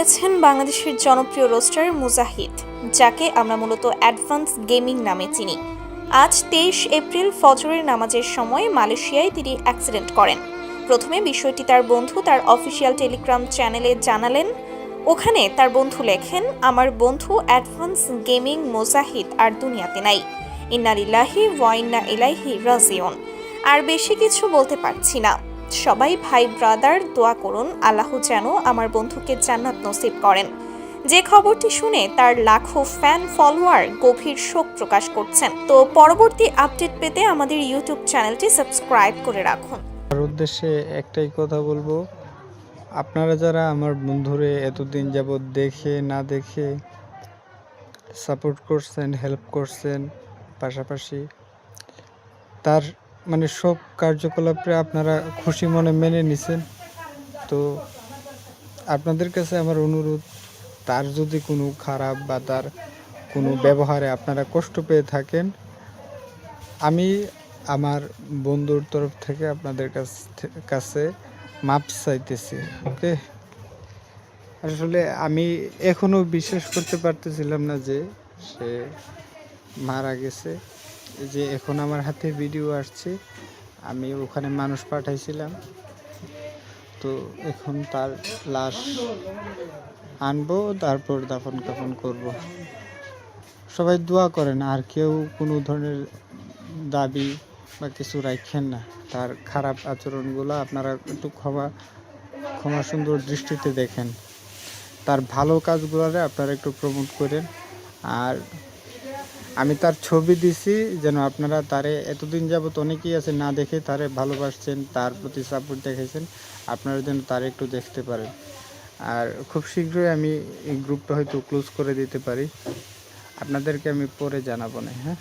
গিয়েছেন বাংলাদেশের জনপ্রিয় রোস্টার মুজাহিদ, যাকে আমরা মূলত অ্যাডভান্স গেমিং নামে চিনি। আজ 23 এপ্রিল ফজরের নামাজের সময় মালয়েশিয়ায় তিনি অ্যাক্সিডেন্ট করেন। প্রথমে বিষয়টি তার বন্ধু তার অফিসিয়াল টেলিগ্রাম চ্যানেলে জানালেন। ওখানে তার বন্ধু লেখেন, আমার বন্ধু অ্যাডভান্স গেমিং মুজাহিদ আর দুনিয়াতে নাই। ইন্না লিল্লাহি ওয়া ইন্না ইলাইহি রাজিউন। আর বেশি কিছু বলতে পারছি না। সবাই ভাই ব্রাদার দোয়া করুন, আল্লাহ যেন আমার বন্ধুকে জান্নাত নসিব করেন। যে খবরটি শুনে তার লাখো ফ্যান ফলোয়ার গভীর শোক প্রকাশ করছেন। তো পরবর্তী আপডেট পেতে আমাদের ইউটিউব চ্যানেলটি সাবস্ক্রাইব করে রাখুন। আর উদ্দেশ্যে একটাই কথা বলবো, আপনারা যারা আমার বন্ধুরে এতদিন যাবৎ দেখে না দেখে সাপোর্ট করছেন, হেল্প করছেন, পাশাপাশি তার সব কার্যকলাপে আপনারা খুশি মনে মেনে নিছেন। তো আপনাদের কাছে আমার অনুরোধ, তার যদি কোনো খারাপ বা তার কোনো ব্যবহারে আপনারা কষ্ট পেয়ে থাকেন, আমি আমার বন্ধুর তরফ থেকে আপনাদের কাছে মাপ চাইতেছি। ওকে, আসলে আমি এখনো বিশ্বাস করতে পারতেছিলাম না যে সে মারা গেছে। যে এখন আমার হাতে ভিডিও আসছে, আমি ওখানে মানুষ পাঠাইছিলাম, তো এখন তার লাশ আনবো, তারপর দাফন কাফন করব। সবাই দোয়া করেন, আর কেউ কোনো ধরনের দাবি বা কিছু রাখেন না। তার খারাপ আচরণগুলো আপনারা একটু ক্ষমা সুন্দর দৃষ্টিতে দেখেন। তার ভালো কাজগুলোরে আপনারা একটু প্রমোট করেন। আর আমি তার ছবি দিছি, যেন আপনারা তারে এতদিন যাবত অনেকেই আছে না দেখে তারে ভালোবাসছেন, তার প্রতি সাপোর্ট দেখাইছেন, আপনারা যেন তারে একটু দেখতে পারেন। আর খুব শীঘ্রই আমি এই গ্রুপটা হয়তো ক্লোজ করে দিতে পারি, আপনাদেরকে আমি পরে জানাবো না। হ্যাঁ।